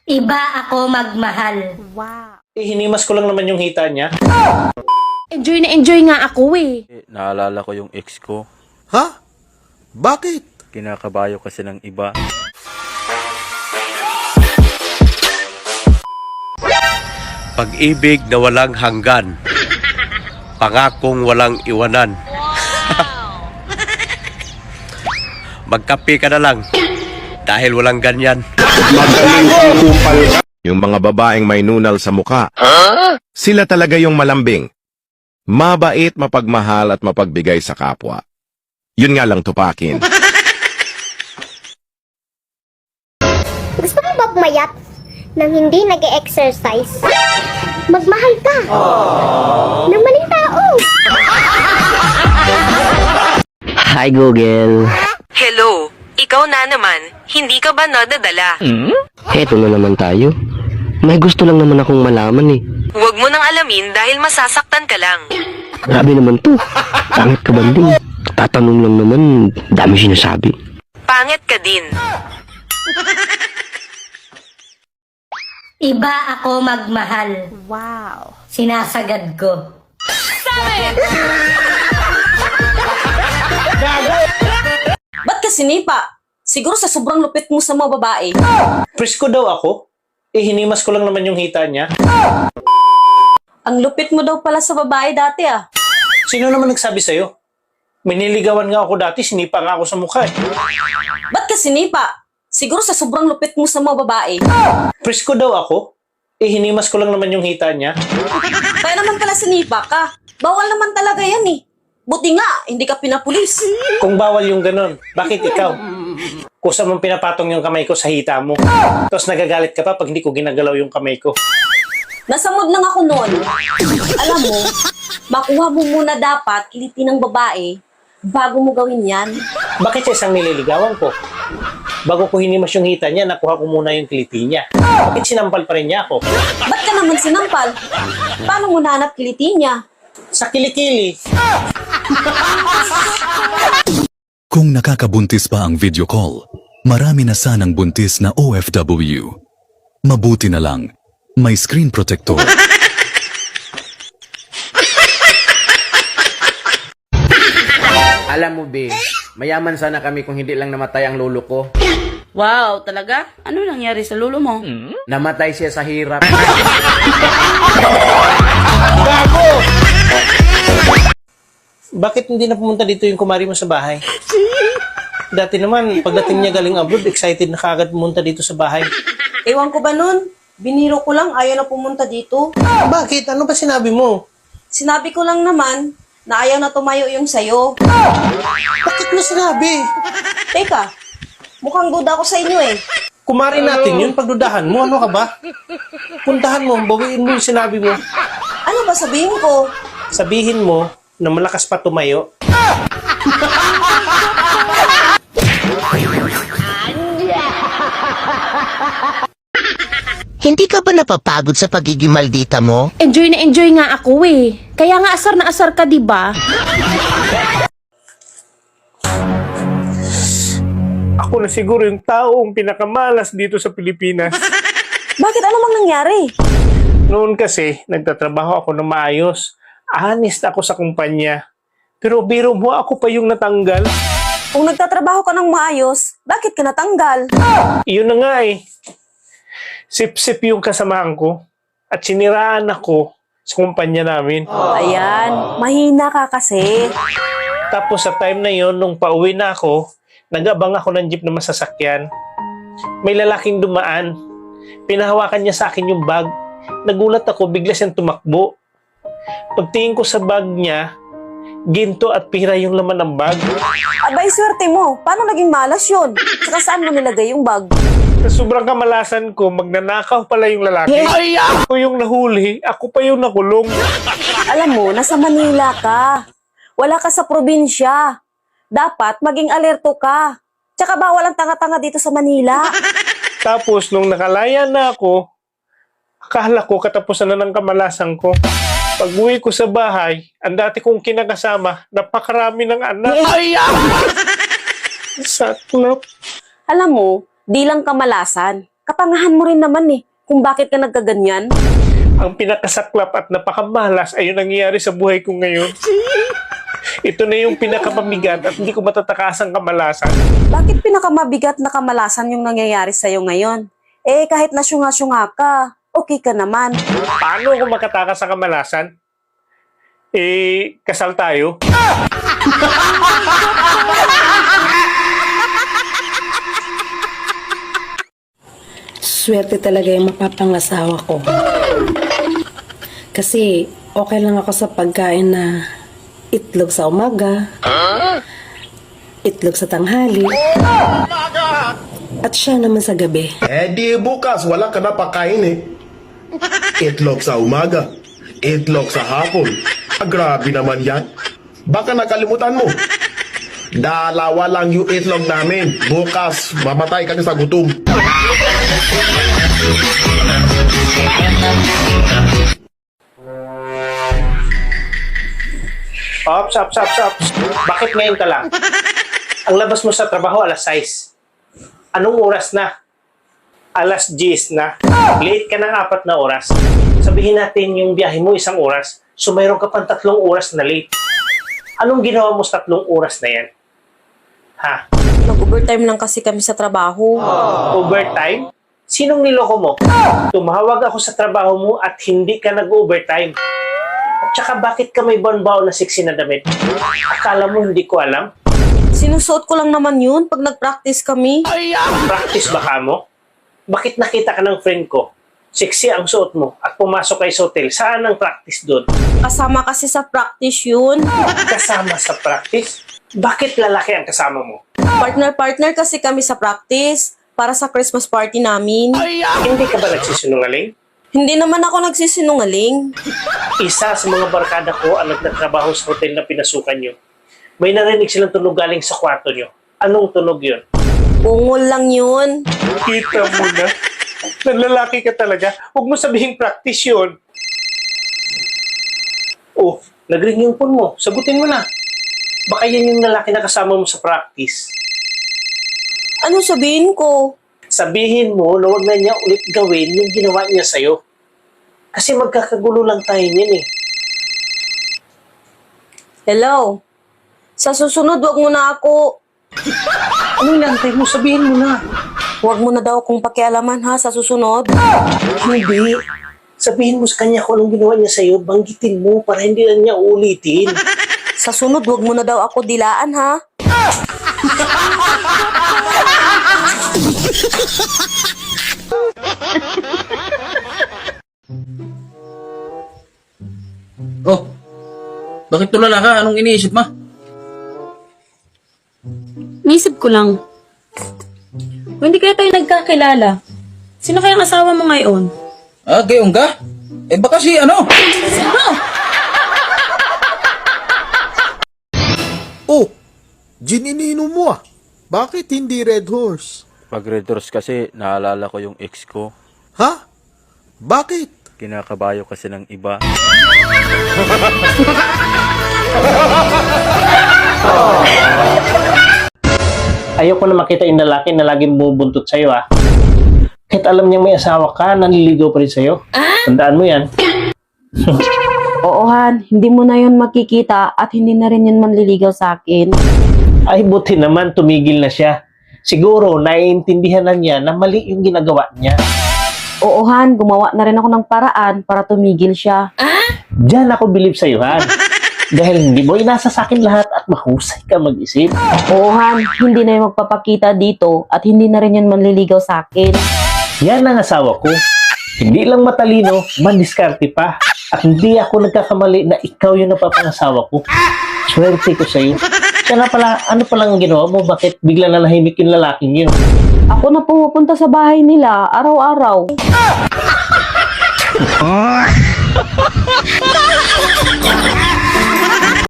Iba ako magmahal. Wow. Hinimas ko lang naman yung hita niya. Enjoy na enjoy nga ako eh. Naalala ko yung ex ko. Ha? Bakit? Kinakabayo kasi ng iba. Pag-ibig na walang hanggan. Pangakong walang iwanan. Magkape ka na lang. Dahil walang ganyan. Yung mga babaeng may nunal sa mukha, sila talaga yung malambing. Mabait, mapagmahal at mapagbigay sa kapwa. Yun nga lang tupakin. Gusto mo ba pumayat nang hindi nag-e-exercise? Magmahal ka ng maling tao. Hi Google. Hello, ikaw na naman. Hindi ka ba nadadala? Heto na naman tayo. May gusto lang naman akong malaman eh. Huwag mo nang alamin dahil masasaktan ka lang. Grabe naman to. Pangit ka banding. Tatanong lang naman, dami sinasabi. Pangit ka din. Iba ako magmahal. Wow. Sinasagad ko. Ba't ka sinipa? Siguro sa sobrang lupit mo sa mga babae. Presko daw ako. Hinimas ko lang naman yung hita niya. Ang lupit mo daw pala sa babae dati ah. Sino naman nagsabi sa'yo? Miniligawan nga ako dati, sinipa nga ako sa mukha eh. Ba't ka sinipa? Siguro sa sobrang lupit mo sa mga babae. Presko daw ako. Hinimas ko lang naman yung hita niya. Kaya naman pala sinipa ka. Bawal naman talaga yan eh. Buti nga, hindi ka pinapulis. Kung bawal yung ganun, bakit ikaw? Kusa mong pinapatong yung kamay ko sa hita mo. Tapos nagagalit ka pa pag hindi ko ginagalaw yung kamay ko. Nasa mood lang ako noon. Alam mo, makuha mo muna dapat kiliti ng babae bago mo gawin yan. Bakit siya isang nililigawan ko? Bago ko hinimas yung hita niya, nakuha ko muna yung kiliti niya. Bakit sinampal pa rin niya ako? Ba't ka naman sinampal? Paano mo nahanap kiliti niya? Sa kilikili. Kung nakakabuntis pa ang video call, marami na sanang buntis na OFW. Mabuti na lang, may screen protector. Alam mo, be, mayaman sana kami kung hindi lang namatay ang lolo ko. Wow, talaga? Ano nangyari sa lolo mo? Namatay siya sa hirap. Bakit hindi na pumunta dito yung kumari mo sa bahay? Dati naman, pagdating niya galing abroad, excited na kagad pumunta dito sa bahay. Ewan ko ba nun? Biniro ko lang, ayaw na pumunta dito. Bakit? Ano ba sinabi mo? Sinabi ko lang naman na ayaw na tumayo yung sayo. Bakit mo sinabi? Teka, mukhang duda ako sa inyo eh. Kumari natin yun, pagdudahan mo, ano ka ba? Puntahan mo, bawiin mo yung sinabi mo. Ano ba sabihin ko? Sabihin mo na malakas pa tumayo. Hindi ka ba napapagod sa pagiging maldita mo? Enjoy na enjoy nga ako eh. Kaya nga asar na asar ka, diba? Ako na siguro yung taong pinakamalas dito sa Pilipinas. Bakit ano mang nangyari? Noon kasi, nagtatrabaho ako ng maayos. Honest ako sa kumpanya. Pero biro mo, ako pa yung natanggal. Kung nagtatrabaho ka ng maayos, bakit ka natanggal? Iyon na nga eh. Sip-sip yung kasamahan ko. At siniraan ako sa kumpanya namin. Ayan, mahina ka kasi. Tapos sa time na yon, nung pauwi na ako, nag-abang ako ng jeep na masasakyan. May lalaking dumaan. Pinahawakan niya sa akin yung bag. Nagulat ako, bigla siyang tumakbo. Pagtingin ko sa bag niya, ginto at pira yung laman ng bag. Abay, swerte mo. Paano naging malas yun? Saka saan mo nilagay yung bag? Sa sobrang kamalasan ko, magnanakaw pala yung lalaki. Ako yung nahuli, ako pa yung nakulong. Alam mo, nasa Manila ka. Wala ka sa probinsya. Dapat maging alerto ka. Tsaka bawal ang tanga-tanga dito sa Manila. Tapos, nung nakalaya na ako, akala ko katapusan na ng kamalasan ko. Pag uwi ko sa bahay, ang dati kong kinakasama, napakarami ng anak. Saklap. Alam mo, di lang kamalasan. Katangahan mo rin naman eh, kung bakit ka nagkaganyan. Ang pinakasaklap at napakamalas ay yung nangyayari sa buhay ko ngayon. Ito na yung pinakamabigat at hindi ko matatakasang kamalasan. Bakit pinakamabigat na kamalasan yung nangyayari sa'yo ngayon? Eh, kahit na syunga-syunga ka, okay ka naman. Paano ako makatakas sa kamalasan? Eh, kasal tayo? Swerte talaga yung mapapangasawa ko. Kasi okay lang ako sa pagkain na itlog sa umaga, itlog sa tanghali, at siya naman sa gabi. Eh di bukas, wala ka na pakain eh. Itlog sa umaga, itlog sa hapon. Grabe naman yan. Baka nakalimutan mo. Dalawa lang yung itlog namin. Bukas, mamatay ka na sa gutom. Ops. Bakit ngayon ka lang? Ang labas mo sa trabaho, alas 6. Anong oras na? Alas 10 na. Late ka ng 4 na oras. Sabihin natin yung biyahe mo 1 oras. So mayroon ka pang 3 oras na late. Anong ginawa mo sa 3 oras na yan? Ha? Nag-overtime lang kasi kami sa trabaho. Overtime? Sinong niloko mo? Tumawag ako sa trabaho mo at hindi ka nag-overtime. At saka bakit ka may banbaw na sexy na damit? Akala mo hindi ko alam? Sinusuot ko lang naman yun pag nag-practice kami. Practice ba ka mo? Bakit nakita ka ng friend ko? Sexy ang suot mo at pumasok kayo sa hotel. Saan ang practice doon? Kasama kasi sa practice yun. Kasama sa practice? Bakit lalaki ang kasama mo? Partner kasi kami sa practice para sa Christmas party namin. Hindi ka ba nagsisinungaling? Hindi naman ako nagsisinungaling. Isa sa mga barkada ko ang nagtatrabaho sa hotel na pinasukan nyo. May narinig silang tunog galing sa kwarto nyo. Anong tunog yun? Ungol lang yun. Kita mo na. Nanlalaki ka talaga. Huwag mo sabihin practice yun. Oh, nag-ring yung phone mo. Sagutin mo na. Baka yan yung lalaki na kasama mo sa practice. Ano sabihin ko? Sabihin mo na huwag na niya ulit gawin yung ginawa niya sa'yo. Kasi magkakagulo lang tayo niyan eh. Hello? Sa susunod, wag mo na ako. Anong nantay mo? Sabihin mo na. Huwag mo na daw akong pakialaman ha sa susunod. Hindi. Sabihin mo sa kanya kung anong ginawa niya sa'yo, banggitin mo para hindi na niya ulitin. Sa sunod, wag mo na daw ako dilaan ha. Oh, bakit tulala ka? Anong iniisip mo? Nisip ko lang. Kung hindi kaya tayo nagkakilala, sino kaya ang asawa mo ngayon? Ah, gayong ka? Eh baka si ano? Oh, gininino mo ah. Bakit hindi Red Horse? Pag Red Horse kasi, naalala ko yung ex ko. Ha? Bakit? Kinakabayo kasi ng iba. Ayoko na makita yung lalaki na laging bumubuntot sa'yo ah. Kahit alam niyang may asawa ka, nanliligaw pa rin sa'yo. Tandaan mo yan. Oo Han, hindi mo na yun makikita at hindi na rin yun manliligaw sa akin. Ay, buti naman, tumigil na siya. Siguro, naiintindihan na niya na mali yung ginagawa niya. Oo Han, gumawa na rin ako ng paraan para tumigil siya. Diyan ako believe sa'yo, Han. Dahil hindi mo inasa sa akin lahat at mahusay ka mag-isip. Oo Han, hindi na yun magpapakita dito at hindi na rin yun manliligaw sa akin. Yan ang asawa ko. Hindi lang matalino, mandiskarte pa. At hindi ako nagkakamali na ikaw yung napapangasawa ko. Swerte ko sa'yo. Kaya nga pala, ano palang ginawa mo? Bakit bigla na nahimik yung lalaking yun? Ako na pumupunta sa bahay nila araw-araw.